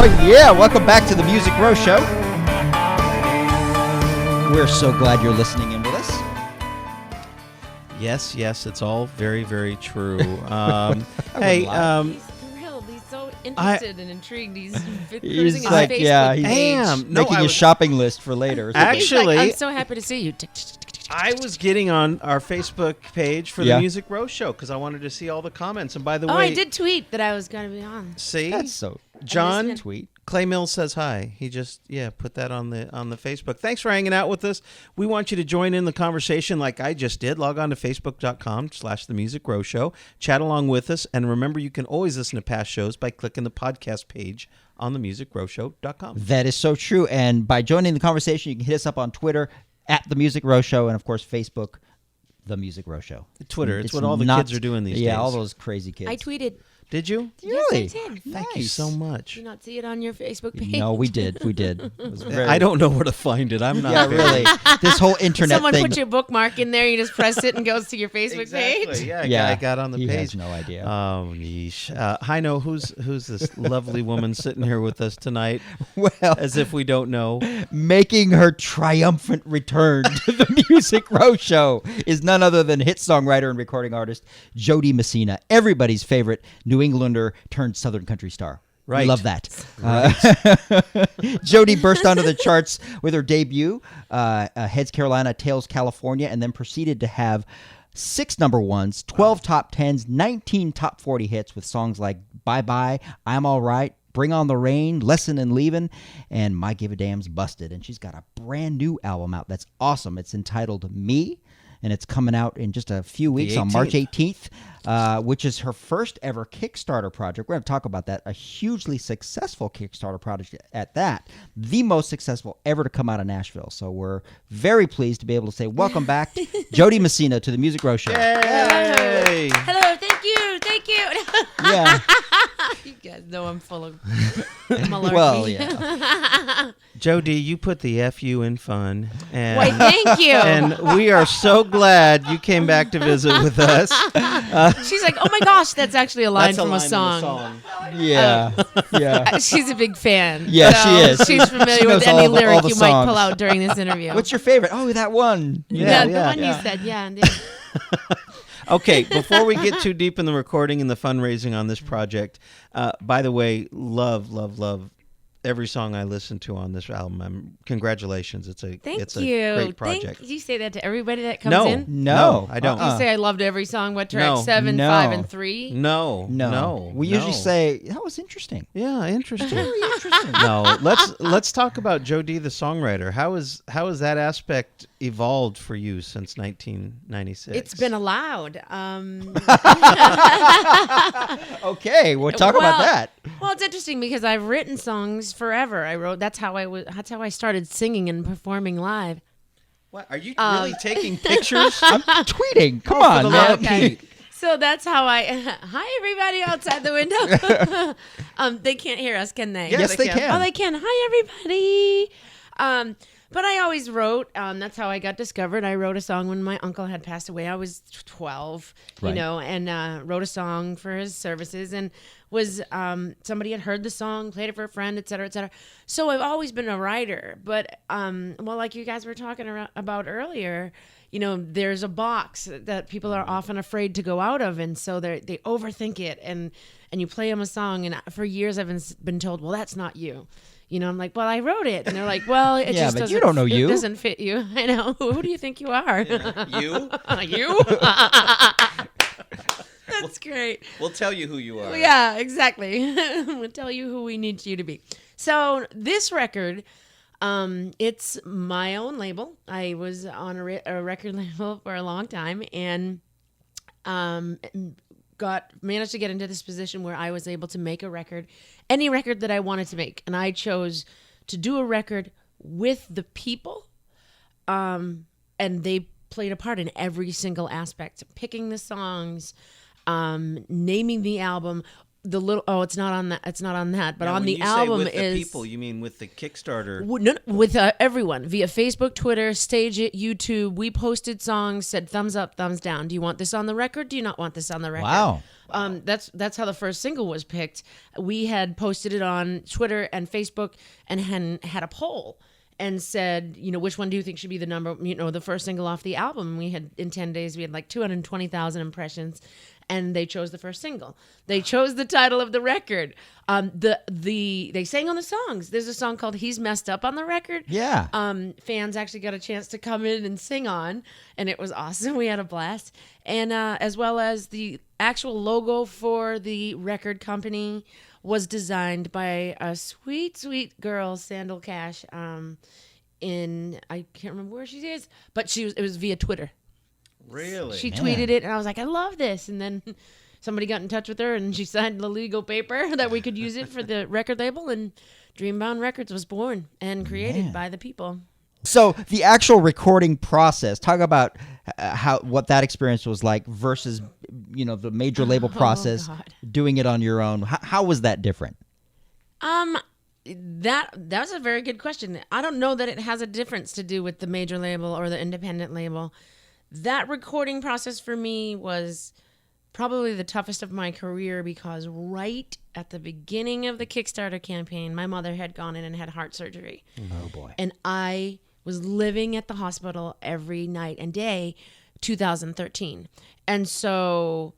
Oh, yeah. Welcome back to the Music Row Show. We're so glad you're listening in with us. Yes, it's all very, very true. Hey, He's thrilled. He's so interested and intrigued. He's he's cruising like, his yeah, Facebook he's page. making a shopping list for later. Actually, He's like, I'm so happy to see you. I was getting on our Facebook page for the Music Row Show because I wanted to see all the comments. And by the way, I did tweet that I was going to be on. See, That's so John tweet. Clay Mills says hi. He just put that on the Facebook. Thanks for hanging out with us. We want you to join in the conversation like I just did. Log on to facebook.com/The Music Row Show. Chat along with us, and remember you can always listen to past shows by clicking the podcast page on themusicrowshow.com. That is so true. And by joining the conversation, you can hit us up on Twitter at The Music Row Show, and of course Facebook, The Music Row Show. Twitter. It's what all the kids are doing these days. Yeah, all those crazy kids. I tweeted. Did you? Really? Yes, I did. Thank you so much. Did you not see it on your Facebook page? No, we did. It was very, I don't know where to find it. I'm not. Yeah, really. This whole internet Someone thing. put your bookmark in there. You just press it and goes to your Facebook page. Exactly. Yeah, I got on the he page. has no idea. Oh, yeesh. Hi, no. Who's this lovely woman sitting here with us tonight? Well, As if we don't know. making her triumphant return to the Music Row Show is none other than hit songwriter and recording artist Jo Dee Messina, everybody's favorite New Englander turned Southern country star. Right. We love that. Jo Dee burst onto the charts with her debut, Heads Carolina, Tails California, and then proceeded to have 6 number ones, 12 top 10s, 19 top 40 hits with songs like Bye Bye, I'm All Right, Bring on the Rain, Lesson and Leavin', and My Give a Damn's Busted. And she's got a brand new album out that's awesome. It's entitled Me, and it's coming out in just a few weeks on March 18th, which is her first ever Kickstarter project. We're going to talk about that. A hugely successful Kickstarter project at that. The most successful ever to come out of Nashville. So we're very pleased to be able to say welcome back, Jo Dee Messina, to the Music Row Show. Yay! Hello, thank you. Yeah. You guys know I'm full of malarkey. Well, yeah. Jo Dee, you put the FU in fun. And, Why, thank you. And we are so glad you came back to visit with us. She's like, oh my gosh, that's actually a line That's from line a in song. the song. Yeah. Yeah. She's a big fan. Yeah, so she is. She's familiar She with knows any all the lyric you might songs. pull out during this interview. What's your favorite? Oh, that one. yeah, the Yeah, one yeah. you said, yeah. Indeed. Okay, before we get too deep in the recording and the fundraising on this project, by the way, love every song I listen to on this album. Congratulations. It's a Thank it's you. a great project. Did you say that to everybody that comes in? No. I don't. You say I loved every song. What track? No. 7, No. 5, and 3? No. We usually say, that was interesting. Yeah, interesting. Very interesting. No, let's talk about Jo Dee the songwriter. How has that aspect evolved for you since 1996? It's been allowed. Okay, we'll talk about that. Well, it's interesting because I've written songs forever. That's how I started singing and performing live. What are you really taking pictures? I'm tweeting. Come for on, the man. love of Pete. So that's how hi everybody outside the window. They can't hear us, can they? Yes, they can. Oh, they can. Hi everybody. But I always wrote. That's how I got discovered. I wrote a song when my uncle had passed away. I was 12, Right. and wrote a song for his services, and was somebody had heard the song, played it for a friend, et cetera, et cetera. So I've always been a writer. But well, like you guys were talking about earlier, there's a box that people are often afraid to go out of, and so they overthink it, and you play them a song, and for years I've been told, well, that's not you. I'm like, well, I wrote it. And they're like, well, it Yeah, just but doesn't. you don't know you. It doesn't fit you. I know. Who do you think you are? You? You? That's great. We'll tell you who you are. Yeah, exactly. We'll tell you who we need you to be. So this record, it's my own label. I was on a record label for a long time, and managed to get into this position where I was able to make a record, any record that I wanted to make. And I chose to do a record with the people, and they played a part in every single aspect, picking the songs, naming the album, it's not on that. It's not on that. But Now, on when the you say album with is the people. You mean with the Kickstarter? with everyone via Facebook, Twitter, Stage It, YouTube. We posted songs, said thumbs up, thumbs down. Do you want this on the record? Do you not want this on the record? Wow. That's how the first single was picked. We had posted it on Twitter and Facebook and had a poll and said, which one do you think should be the number, the first single off the album? We had in 10 days we had like 220,000 impressions. And they chose the first single. They chose the title of the record. They sang on the songs. There's a song called "He's Messed Up" on the record. Yeah. Fans actually got a chance to come in and sing on, and it was awesome. We had a blast, and as well as the actual logo for the record company was designed by a sweet, sweet girl, Sandal Cash. I can't remember where she is, but it was via Twitter. Really? She tweeted it, and I was like, I love this. And then somebody got in touch with her, and she signed the legal paper that we could use it for the record label, and Dreambound Records was born and created by the people. So the actual recording process, talk about what that experience was like versus, the major label process, doing it on your own. How was that different? That's a very good question. I don't know that it has a difference to do with the major label or the independent label. That recording process for me was probably the toughest of my career because right at the beginning of the Kickstarter campaign, my mother had gone in and had heart surgery. Oh, boy. And I was living at the hospital every night and day, 2013. And so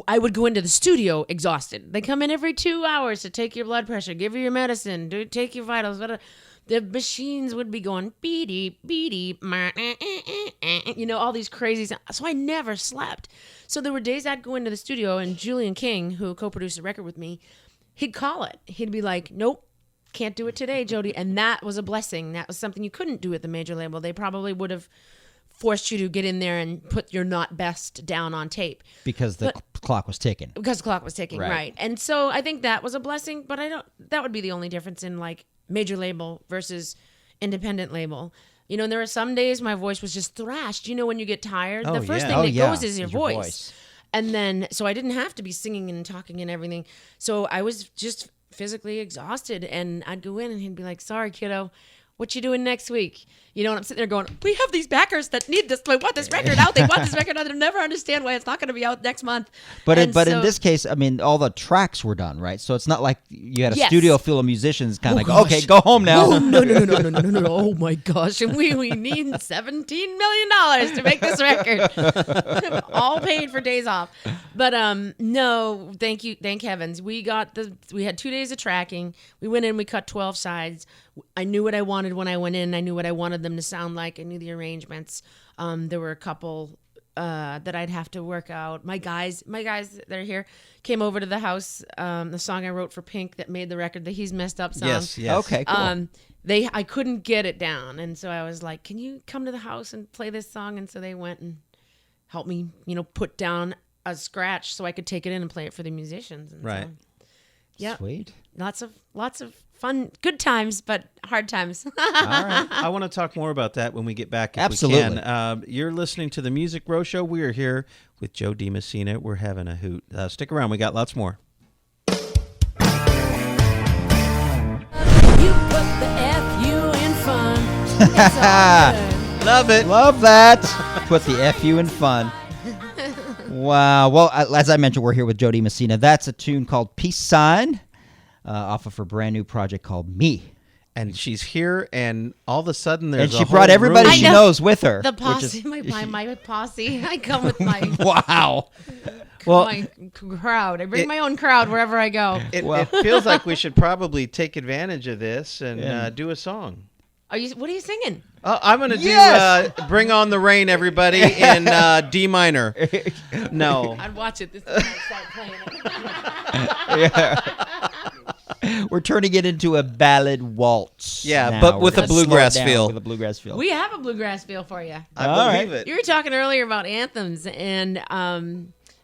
I would go into the studio exhausted. They come in every 2 hours to take your blood pressure, give you your medicine, take your vitals, whatever. The machines would be going beady, beady, all these crazy sounds. So I never slept. So there were days I'd go into the studio and Julian King, who co-produced the record with me, he'd call it. He'd be like, nope, can't do it today, Jo Dee. And that was a blessing. That was something you couldn't do at the major label. They probably would have forced you to get in there and put your not best down on tape. Because the clock was ticking. Because the clock was ticking, right. And so I think that was a blessing, but that would be the only difference in like major label versus independent label. And there were some days my voice was just thrashed. When you get tired, the first thing that goes is your voice. And then, so I didn't have to be singing and talking and everything. So I was just physically exhausted, and I'd go in and he'd be like, sorry, kiddo, what you doing next week? And I'm sitting there going, we have these backers that need this. They want this record out. They want this record out. They'll never understand why it's not going to be out next month. But in this case, I mean, all the tracks were done, right? So it's not like you had a studio full of musicians kind of okay, go home now. Oh, no. Oh, my gosh. And we need $17 million to make this record. All paid for days off. But no, thank you. Thank heavens. We had 2 days of tracking. We went in, we cut 12 sides. I knew what I wanted when I went in. I knew what I wanted them to sound like. I knew the arrangements. There were a couple that I'd have to work out. My guys that are here came over to the house. The song I wrote for Pink that made the record, the He's Messed Up song. Yes. Okay, cool. I couldn't get it down, and so I was like, can you come to the house and play this song? And so they went and helped me, put down a scratch so I could take it in and play it for the musicians. And right. So, yeah. Sweet. Lots of fun, good times, but hard times. All right. I want to talk more about that when we get back. If Absolutely. We can. You're listening to the Music Row Show. We are here with Jo Dee Messina. We're having a hoot. Stick around. We got lots more. You put the F-U in fun. It's all good. Love it. Love that. Put the FU in fun. Wow. Well, as I mentioned, we're here with Jo Dee Messina. That's a tune called Peace Sign off of her brand new project called Me. And she's here, and all of a sudden there's And she brought everybody room. she knows with her. The posse, my posse. I come with my Wow. my crowd. I bring my own crowd wherever I go. It feels like we should probably take advantage of this and do a song. What are you singing? I'm going to do Bring On the Rain, everybody, in D minor. No. I'd watch it. This is when I start playing it. We're turning it into a ballad waltz. Yeah, now. but with We're a gonna slow it bluegrass down feel. With a bluegrass feel. We have a bluegrass feel for you. I believe it. You were talking earlier about anthems, and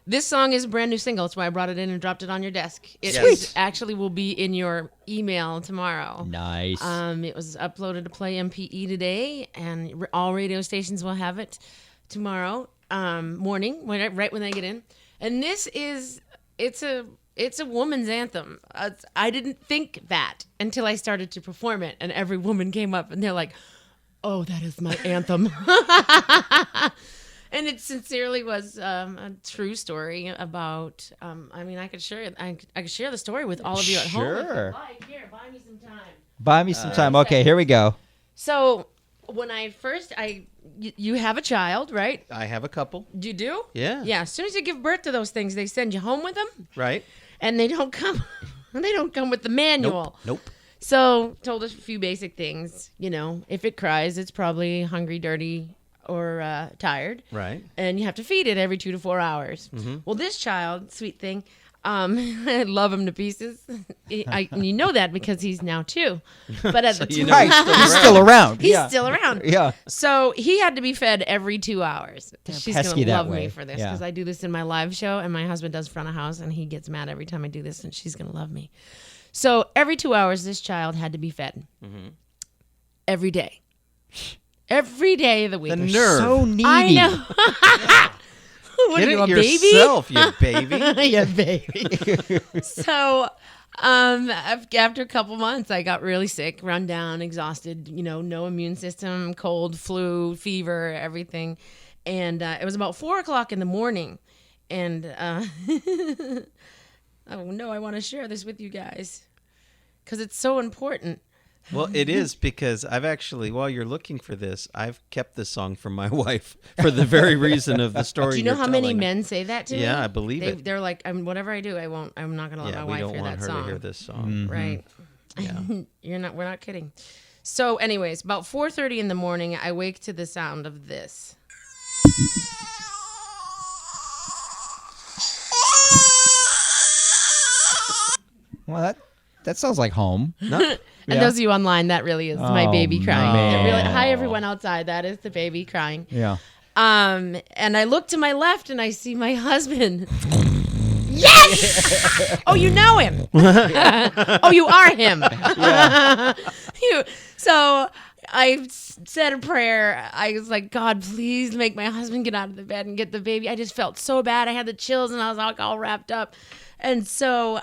this song is a brand new single. That's why I brought it in and dropped it on your desk. It actually will be in your email tomorrow. Nice. It was uploaded to Play MPE today, and all radio stations will have it tomorrow morning, right when they get in. And this is it's a woman's anthem. I didn't think that until I started to perform it, and every woman came up and they're like, "Oh, that is my anthem." And it sincerely was a true story about. I mean, I could share the story with all of you at home. Sure. Here, buy me some time. Buy me some time. Okay, here we go. So when you have a child, right? I have a couple. You do? Yeah. Yeah. As soon as you give birth to those things, they send you home with them, Right. and they don't come. They don't come with the manual. Nope. So told us a few basic things. You know, if it cries, it's probably hungry, dirty, or tired. Right. And you have to feed it every 2 to 4 hours. Mm-hmm. Well, this child, sweet thing, I love him to pieces. You know that because he's now 2. But at the time, Right, he's still around. he's Yeah. still around. Yeah. So he had to be fed every 2 hours. She's going pesky to that love way. me for this Yeah. because I do this in my live show, and my husband does front of house, and he gets mad every time I do this, and she's going to love me. So every 2 hours, this child had to be fed. Mm-hmm. Every day. Every day of the week. The nerve. So needy. I know. What Get are you, a it baby? yourself, you baby. Yeah, baby. So, after a couple months, I got really sick, run down, exhausted. You know, no immune system, cold, flu, fever, everything. And it was about 4:00 in the morning, and oh no, I want to share this with you guys because it's so important. Well, it is because I've actually, while you're looking for this, I've kept this song from my wife for the very reason of the story. Do you know you're how many telling. men say that to me? Yeah, I believe it. They're like, whatever I do, I'm not gonna let Yeah, my we wife don't hear want that her song. to hear this song. Right. Yeah. We're not kidding. So anyways, about 4:30 in the morning, I wake to the sound of this. Well, that sounds like home. No, And those of you online, that really is my Oh, baby crying. man. It really, hi everyone outside, that is the baby crying. Yeah. And I look to my left and I see my husband. Yes! Oh, you know him. Oh, you are him. So I said a prayer. I was like, God, please make my husband get out of the bed and get the baby. I just felt so bad. I had the chills and I was like all wrapped up. And so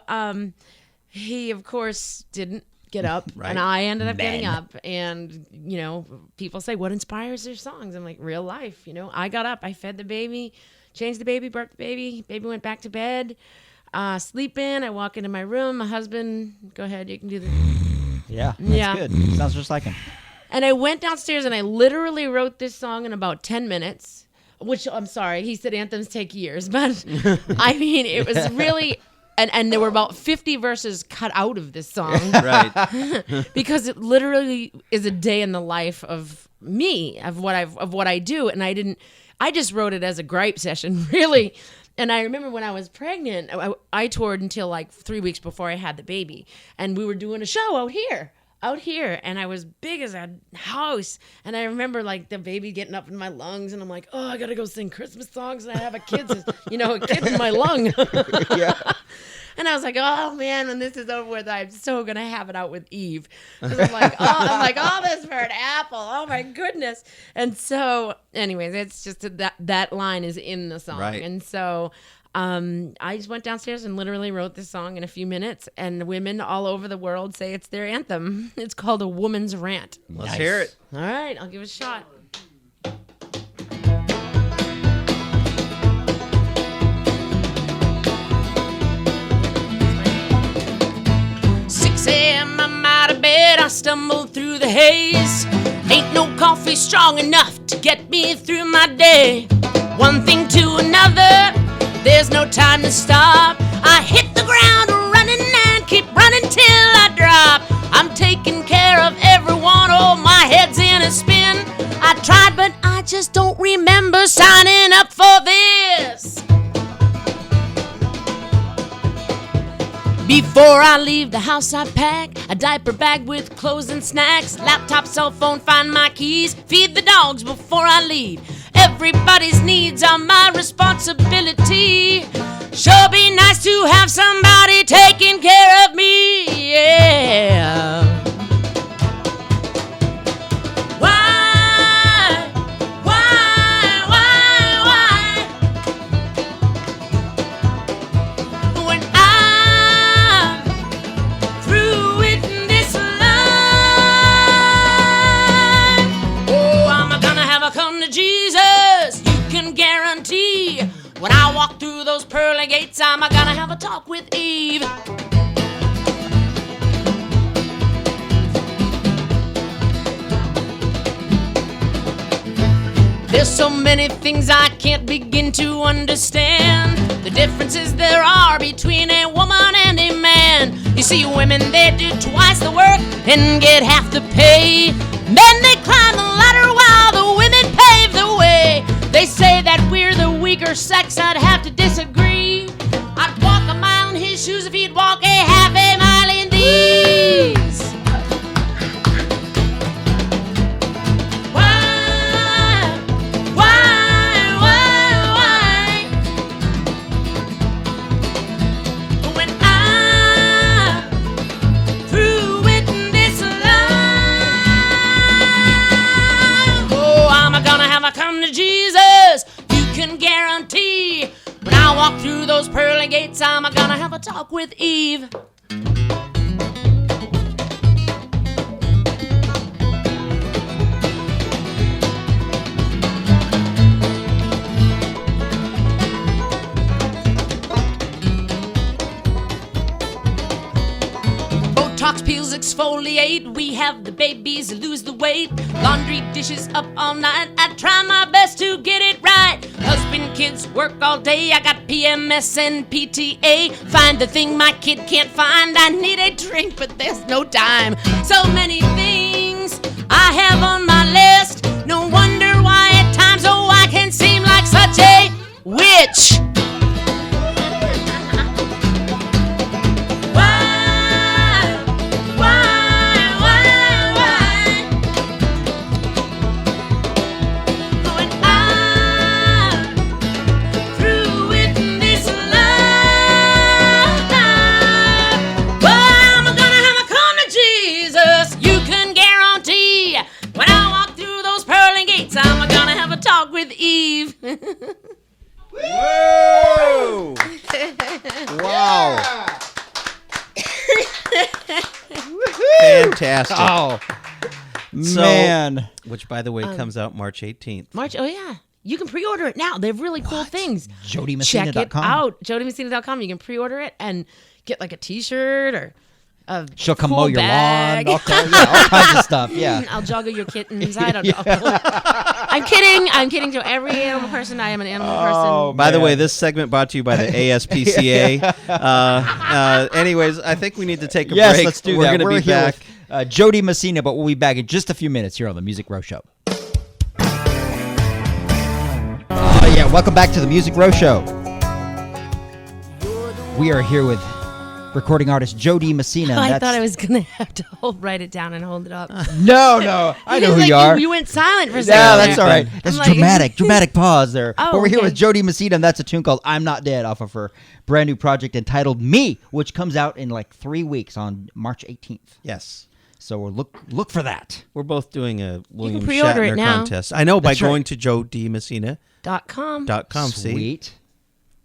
he, of course, didn't get up. Right. And I ended up getting up. And, you know, people say, what inspires their songs? I'm like, real life. You know, I got up. I fed the baby, changed the baby, burped the baby. Baby went back to bed. Sleep in. I walk into my room. My husband, go ahead. You can do this. Yeah. That's Yeah. good. Sounds just like him. And I went downstairs and I literally wrote this song in about 10 minutes, which I'm sorry, he said anthems take years, but I mean, it was really, and there were about 50 verses cut out of this song right. because it literally is a day in the life of me, of what I do. And I just wrote it as a gripe session, really. And I remember when I was pregnant, I toured until like 3 weeks before I had the baby. And we were doing a show out here. And I was big as a house. And I remember like the baby getting up in my lungs. And I'm like, oh, I got to go sing Christmas songs. And I have a kid in my lung. Yeah. And I was like, oh man, when this is over with, I'm so gonna have it out with Eve. 'Cause I'm like, all this for an apple. Oh my goodness. And so, anyways, it's just that line is in the song. Right. And so, I just went downstairs and literally wrote this song in a few minutes. And women all over the world say it's their anthem. It's called A Woman's Rant. Let's hear it. All right, I'll give it a shot. 6 a.m. I'm out of bed, I stumble through the haze. Ain't no coffee strong enough to get me through my day. One thing to another, there's no time to stop. I hit the ground running and keep running till I drop. I'm taking care of everyone, oh my head's in a spin. I tried but I just don't remember signing up for this. Before I leave the house I pack a diaper bag with clothes and snacks, laptop, cell phone, find my keys, feed the dogs before I leave. Everybody's needs are my responsibility. Sure be nice to have somebody taking care of me, yeah. I'm gonna have a talk with Eve. There's so many things I can't begin to understand. The differences there are between a woman and a man. You see, women, they do twice the work and get half the pay. Men, they climb the ladder while the women pave the way. They say that we're the weaker sex, I'd have to disagree. I'd walk a mile in his shoes if he'd walk a half a mile in these. Jesus, you can guarantee when I walk through those pearly gates, I'm gonna have a talk with Eve. Botox peels exfoliate, we have the babies lose the weight. Laundry dishes up all night, I try my best to get it right. Husband, kids work all day, I got PMS and PTA. Find the thing my kid can't find, I need a drink but there's no time. So many things I have on my list, no wonder why at times, oh, I can seem like such a witch. Talk with Eve. Whoa! Wow! Fantastic. Oh, So- man. Which, by the way, comes out March 18th. March, oh yeah. You can pre-order it now. They have really cool things. JoDeeMessina.com. Check it out. JoDeeMessina.com. You can pre-order it and get like a t-shirt or a She'll come cool mow your bag. lawn, all kinds of stuff. Yeah. I'll juggle your kittens. I don't know. I'm kidding. I'm kidding to every animal person. I am an animal person. By the way, this segment brought to you by the ASPCA. Anyways, I think we need to take a Yes, break. let's do We're that. going to be here back. with Jo Dee Messina, but we'll be back in just a few minutes here on the Music Row Show. Yeah, welcome back to the Music Row Show. We are here with recording artist Jo Dee Messina. I thought I was going to have to write it down and hold it up. No, I know who you are. You went silent for a second. Yeah, that's there. all right. That's I'm like- dramatic pause there. Oh, but we're here okay. with Jo Dee Messina, and that's a tune called "I'm Not Dead" off of her brand new project entitled "Me," which comes out in like 3 weeks on March 18th. Yes. So we'll look for that. We're both doing a William pre-order it Shatner now. contest. I know, by That's right. going to JoDeeMessina.com. .com. See? Sweet.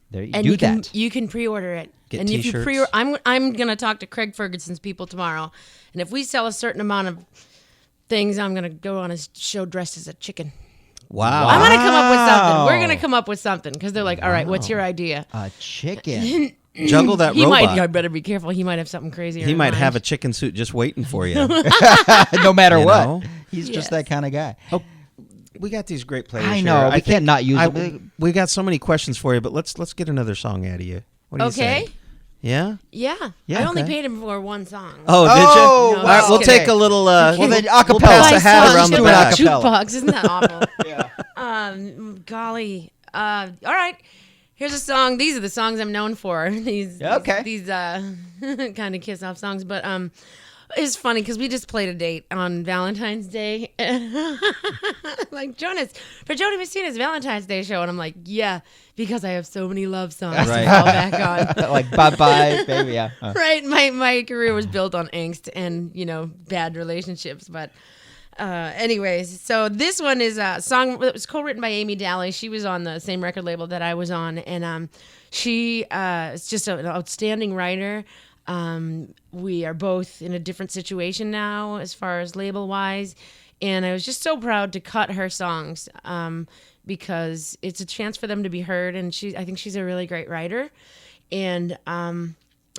There you And do you can that. you can pre-order it. Get and if you t-shirts. I'm gonna talk to Craig Ferguson's people tomorrow, and if we sell a certain amount of things, I'm gonna go on his show dressed as a chicken. Wow. I'm gonna come up with something. Wow. We're gonna come up with something because they're like, all right, what's your idea? A chicken. Juggle that He robot. might. I better be careful. He might have something crazy. He might have a chicken suit just waiting for you. No matter You what. know? He's just Yes. that kind of guy. Oh, we got these great players. I here. know. We think can't not use them. We got so many questions for you, but let's get another song out of you. What do you Okay. say? Yeah? Yeah. Yeah, I only okay. paid him for one song. Oh, did you? Oh, No, All right, wow. we'll Okay. take a little. Well, then, we'll acapella. pass My a hat song, around the do an back. acapella. Jukebox, isn't that awful? Yeah. Golly. All right. Here's a song. These are the songs I'm known for. These kind of kiss off songs, but it's funny because we just played a date on Valentine's Day. Like Jonas for Jo Dee Messina's Valentine's Day show, and I'm like, yeah, because I have so many love songs Right. to fall back on. Like bye, baby. Yeah. Right, my career was built on angst and bad relationships, but anyways, so this one is a song that was co-written by Amy Daly. She was on the same record label that I was on, and she is just an outstanding writer. We are both in a different situation now as far as label wise, and I was just so proud to cut her songs because it's a chance for them to be heard, and I think she's a really great writer. And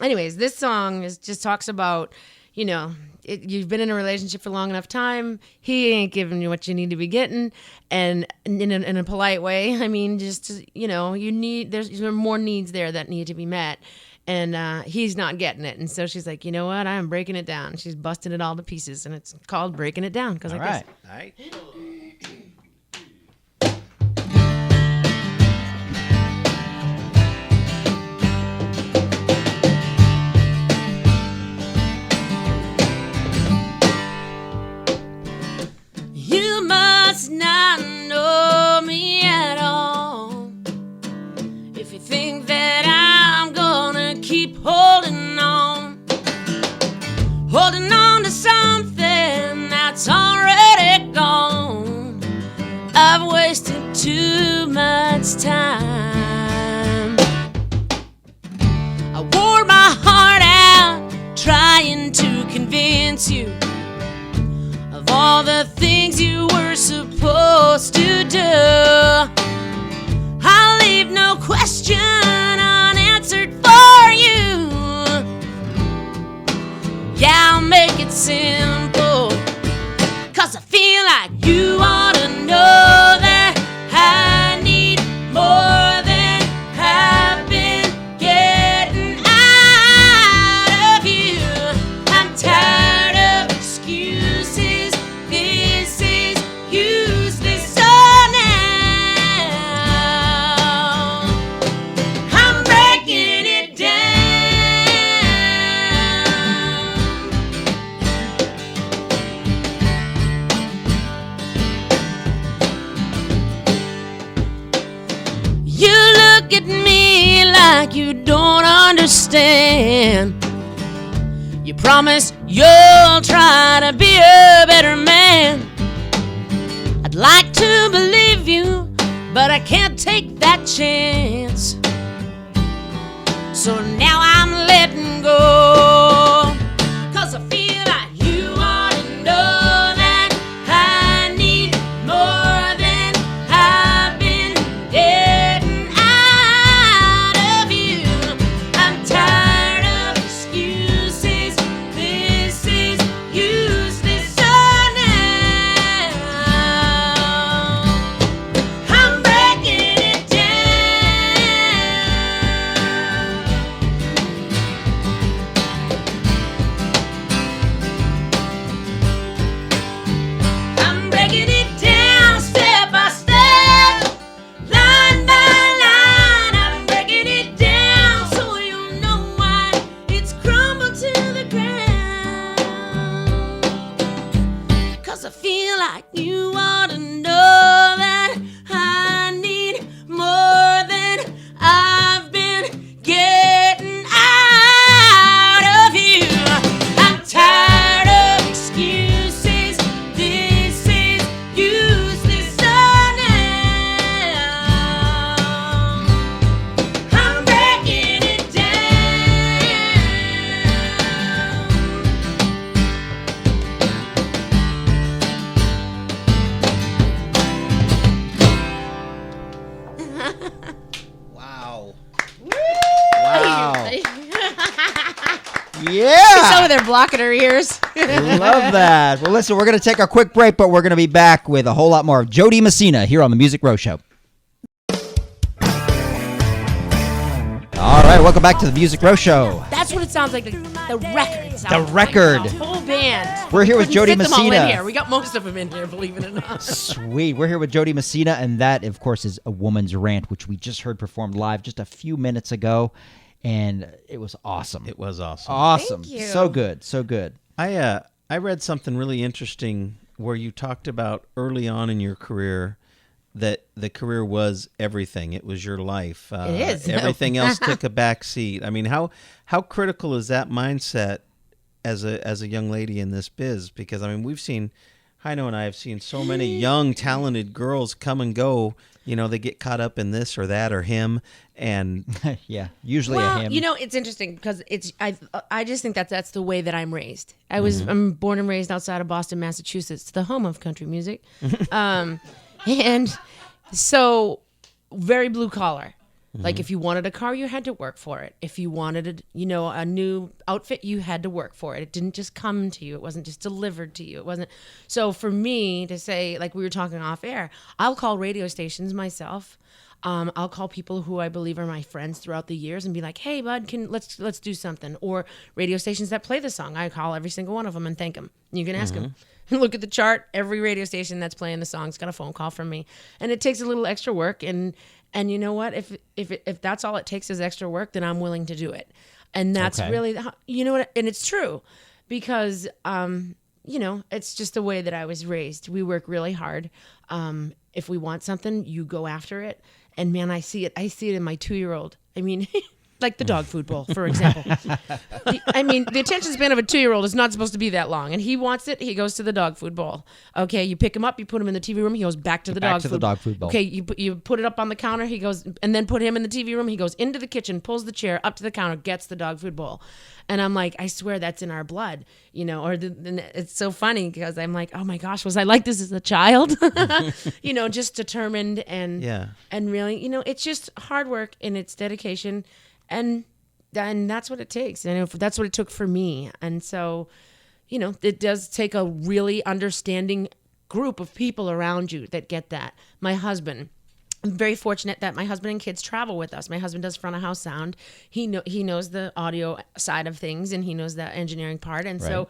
anyways, this song just talks about, you've been in a relationship for long enough time. He ain't giving you what you need to be getting, and in a polite way. I mean, just there are more needs there that need to be met, and he's not getting it. And so she's like, you know what? I'm breaking it down. She's busting it all to pieces, and it's called Breaking It Down. All right. You must not know me at all if you think that I'm gonna keep holding on to something that's already gone. I've wasted too much time. I wore my heart out trying to convince you of all the things you were supposed to do. I'll leave no question unanswered for you. Yeah, I'll make it simple, 'cause I feel like you ought to know that I need more than I've been getting out of you. I'm tired of excuses. This is useless. So now I'm breaking it down. You look at me like you don't understand. You promise you'll try to be a better man. I'd like to believe you, but I can't take that chance. So now I'm letting go, 'cause I feel like you ought to know that I need more than I've been getting out of you. I'm tired of excuses. This is useless. So now I'm breaking it down. I'm breaking it down step by step, line by line. I'm breaking it down so you'll know why it's crumbled to the ground. 'Cause I feel like you ought to know that I need more than I've been getting out of you. I'm tired of excuses. This is useless. So now I'm breaking it down. Wow. Wow. She's Yeah. over there blocking her ears. Love that. Well, listen, we're going to take a quick break, but we're going to be back with a whole lot more of Jo Dee Messina here on the Music Row Show. All right, welcome back to the Music Row Show. That's what it sounds like. The record. Sounds The record. Like the whole band. We're here with Jo Dee Couldn't fit them all Messina. in here. We got most of them in here, believe it or not. Sweet. We're here with Jo Dee Messina, and that, of course, is A Woman's Rant, which we just heard performed live just a few minutes ago, and it was awesome. It was awesome. Awesome. Thank you. So good. So good. I read something really interesting where you talked about early on in your career that the career was everything. It was your life. It is. Everything else took a back seat. I mean, how critical is that mindset as a young lady in this biz? Because I mean, we've seen, Heino and I have seen so many young, talented girls come and go. You know, they get caught up in this or that or him, and Yeah, usually Well, a him. you know, it's interesting because I just think that's the way that I'm raised. I'm born and raised outside of Boston, Massachusetts, the home of country music, and so very blue collar. Like if you wanted a car, you had to work for it. If you wanted, a new outfit, you had to work for it. It didn't just come to you. It wasn't just delivered to you. It wasn't. So for me to say, like we were talking off air, I'll call radio stations myself. I'll call people who I believe are my friends throughout the years and be like, "Hey, bud, let's do something." Or radio stations that play the song, I call every single one of them and thank them. You can ask them. Look at the chart. Every radio station that's playing the song's got a phone call from me, and it takes a little extra work. And you know what? If that's all it takes is extra work, then I'm willing to do it. And that's really, you know what? And it's true, because it's just the way that I was raised. We work really hard. If we want something, you go after it. And man, I see it. I see it in my 2-year-old. I mean, like the dog food bowl, for example. The attention span of a 2-year-old is not supposed to be that long. And he wants it. He goes to the dog food bowl. Okay, you pick him up. You put him in the TV room. He goes back to the dog food bowl. Okay, you put it up on the counter. He goes, and then put him in the TV room. He goes into the kitchen, pulls the chair up to the counter, gets the dog food bowl. And I'm like, I swear that's in our blood, it's so funny because I'm like, oh my gosh, was I like this as a child? Just determined and really, it's just hard work and it's dedication. And that's what it takes. And that's what it took for me. And so, it does take a really understanding group of people around you that get that. My husband, I'm very fortunate that my husband and kids travel with us. My husband does front of house sound. He knows the audio side of things and he knows the engineering part. And so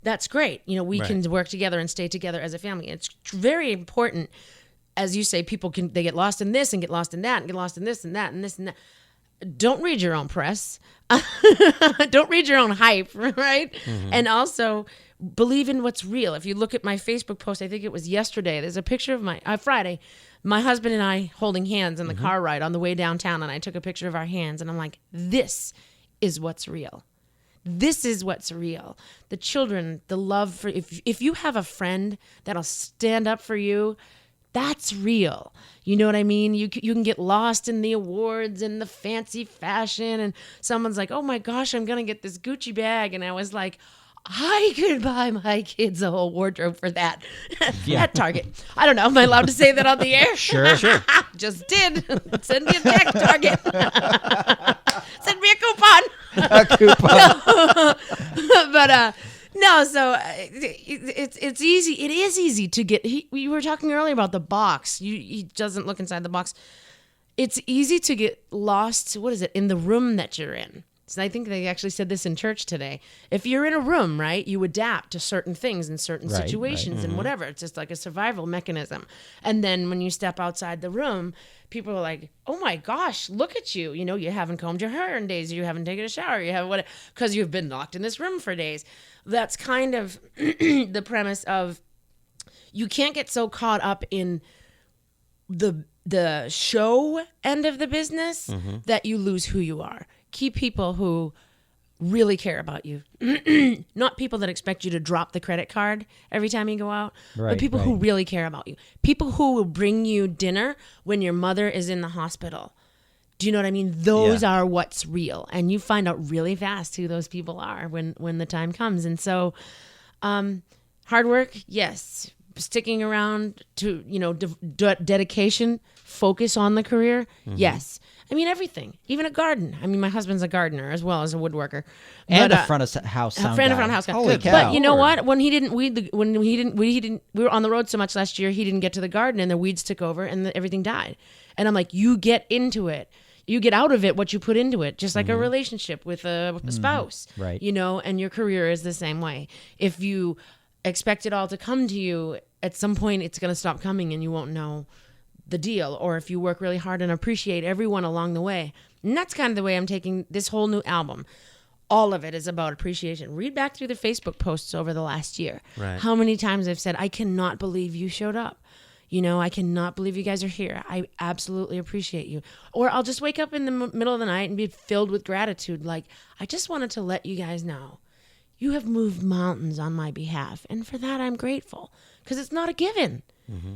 that's great. We can work together and stay together as a family. It's very important. As you say, people they get lost in this and get lost in that and get lost in this and that and this and that. Don't read your own press. Don't read your own hype, right? Mm-hmm. And also believe in what's real. If you look at my Facebook post, I think it was yesterday, there's a picture of Friday, my husband and I holding hands in the car ride on the way downtown, and I took a picture of our hands, and I'm like, this is what's real. This is what's real. The children, the love for, if you have a friend that'll stand up for you, that's real. You know what I mean? You can get lost in the awards and the fancy fashion, and someone's like, oh my gosh, I'm going to get this Gucci bag. And I was like, I could buy my kids a whole wardrobe for that at Target. I don't know. Am I allowed to say that on the air? Sure. Just did. Send me a check, Target. Send me a coupon. A coupon. But no, so it's easy. It is easy to get. We were talking earlier about the box. He doesn't look inside the box. It's easy to get lost. What is it? In the room that you're in. So I think they actually said this in church today. If you're in a room, right, you adapt to certain things in certain situations and whatever. It's just like a survival mechanism. And then when you step outside the room, people are like, oh my gosh, look at you. You haven't combed your hair in days. You haven't taken a shower. You haven't whatever, because you've been locked in this room for days. That's kind of the premise of, you can't get so caught up in the show end of the business that you lose who you are. Keep people who really care about you. Not people that expect you to drop the credit card every time you go out, but people who really care about you. People who will bring you dinner when your mother is in the hospital. Do you know what I mean? Those are what's real. And you find out really fast who those people are when the time comes. And so hard work, yes. Sticking around to, dedication, focus on the career, yes. I mean, everything, even a garden. I mean, my husband's a gardener as well as a woodworker, and a front of house sound guy. Front of house guy. Holy cow! But you know what? When he didn't weed, we were on the road so much last year. He didn't get to the garden, and the weeds took over, and everything died. And I'm like, you get into it. You get out of it what you put into it, just like a relationship with a spouse, right? And your career is the same way. If you expect it all to come to you, at some point it's going to stop coming, and you won't know the deal. Or if you work really hard and appreciate everyone along the way. And that's kind of the way I'm taking this whole new album. All of it is about appreciation. Read back through the Facebook posts over the last year. Right. How many times I've said, I cannot believe you showed up. I cannot believe you guys are here. I absolutely appreciate you. Or I'll just wake up in the middle of the night and be filled with gratitude. Like, I just wanted to let you guys know you have moved mountains on my behalf. And for that, I'm grateful, because it's not a given.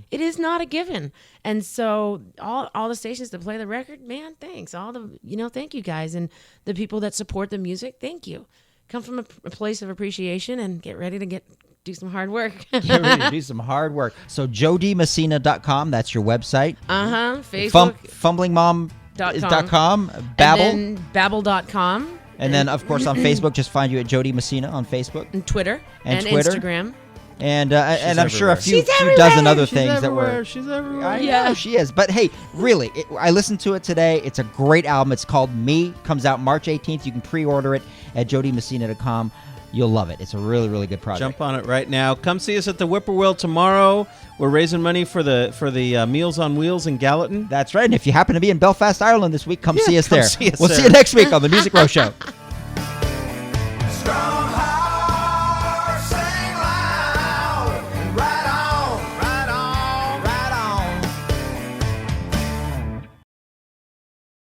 It is not a given. And so all the stations that play the record, man, thanks. Thank you guys. And the people that support the music, thank you. Come from a place of appreciation and get ready to do some hard work. Get ready to do some hard work. So JoDeeMessina.com, that's your website. Facebook. Fumbling Mom is .com. .com. Babel. And then Babel.com. And then, of course, on Facebook, just find you at Jo Dee Messina on Facebook. And Twitter. And And Twitter. Instagram. And I'm sure a everywhere. few dozen other She's things that everywhere. were. She's everywhere. I Yeah. know she is. But hey, really, I listened to it today. It's a great album. It's called Me. Comes out March 18th. You can pre-order it at jodeemessina.com. You'll love it. It's a really, really good project. Jump on it right now. Come see us at the Whippoorwill tomorrow. We're raising money for the Meals on Wheels in Gallatin. That's right. And if you happen to be in Belfast, Ireland this week, come see us come there. see us We'll there. see you next week on The Music Row Show.